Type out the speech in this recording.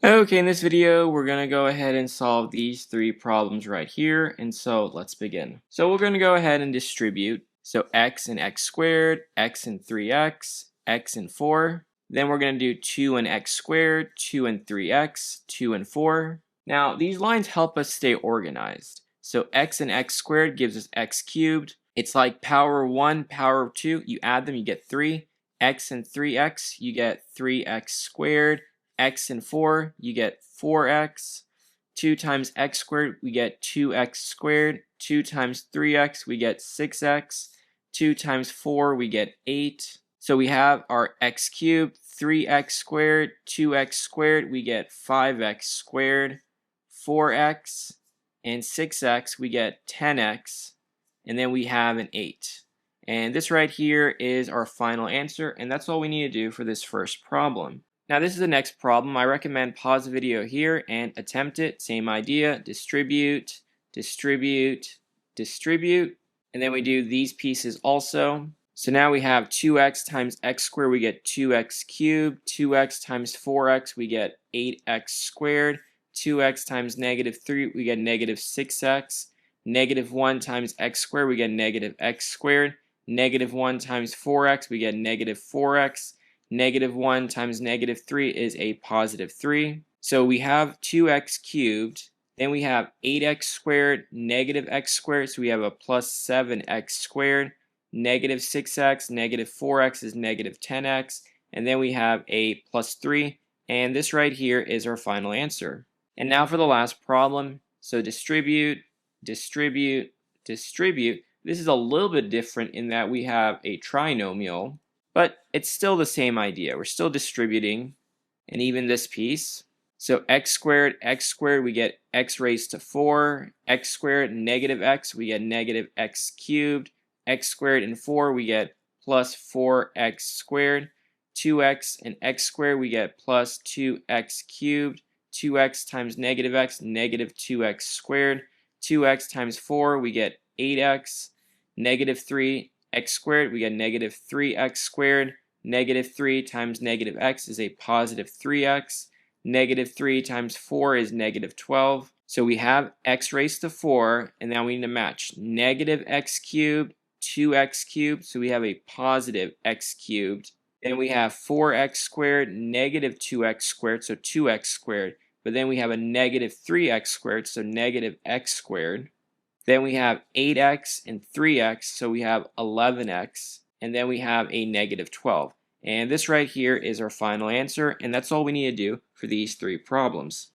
Okay, in this video, we're going to go ahead and solve these three problems right here. And so let's begin. So we're going to go ahead and distribute. So x and x squared, x and 3x, x and 4. Then we're going to do 2 and x squared, 2 and 3x, 2 and 4. Now, these lines help us stay organized. So x and x squared gives us x cubed. It's like power 1, power 2. You add them, you get 3. X and 3x, you get 3x squared. X and 4, you get 4x. 2 times x squared, we get 2x squared. 2 times 3x, we get 6x. 2 times 4, we get 8. So we have our x cubed, 3x squared, 2x squared, we get 5x squared. 4x and 6x, we get 10x. And then we have an 8. And this right here is our final answer, and that's all we need to do for this first problem. Now this is the next problem. I recommend pause the video here and attempt it. Same idea, distribute, distribute, distribute, and then we do these pieces also. So now we have 2x times x squared, we get 2x cubed. 2x times 4x, we get 8x squared. 2x times negative 3, we get negative 6x. Negative 1 times x squared, we get negative x squared. Negative 1 times 4x, we get negative 4x. Negative 1 times negative 3 is a positive 3. So we have 2x cubed. Then we have 8x squared, negative x squared. So we have a plus 7x squared. Negative 6x, negative 4x is negative 10x. And then we have a plus 3. And this right here is our final answer. And now for the last problem. So distribute, distribute, distribute. This is a little bit different in that we have a trinomial. But it's still the same idea. We're still distributing, and even this piece. So x squared, we get x raised to 4. X squared, negative x, we get negative x cubed. X squared and 4, we get plus 4x squared. 2x and x squared, we get plus 2x cubed. 2x times negative x, negative 2x squared. 2x times 4, we get 8x. Negative 3. X squared, we get negative 3x squared. Negative 3 times negative x is a positive 3x. Negative 3 times 4 is negative 12. So we have x raised to 4, and now we need to match negative x cubed, 2x cubed, so we have a positive x cubed. Then we have 4x squared, negative 2x squared, so 2x squared. But then we have a negative 3x squared, so negative x squared. Then we have 8x and 3x, so we have 11x, and then we have a negative 12. And this right here is our final answer, and that's all we need to do for these three problems.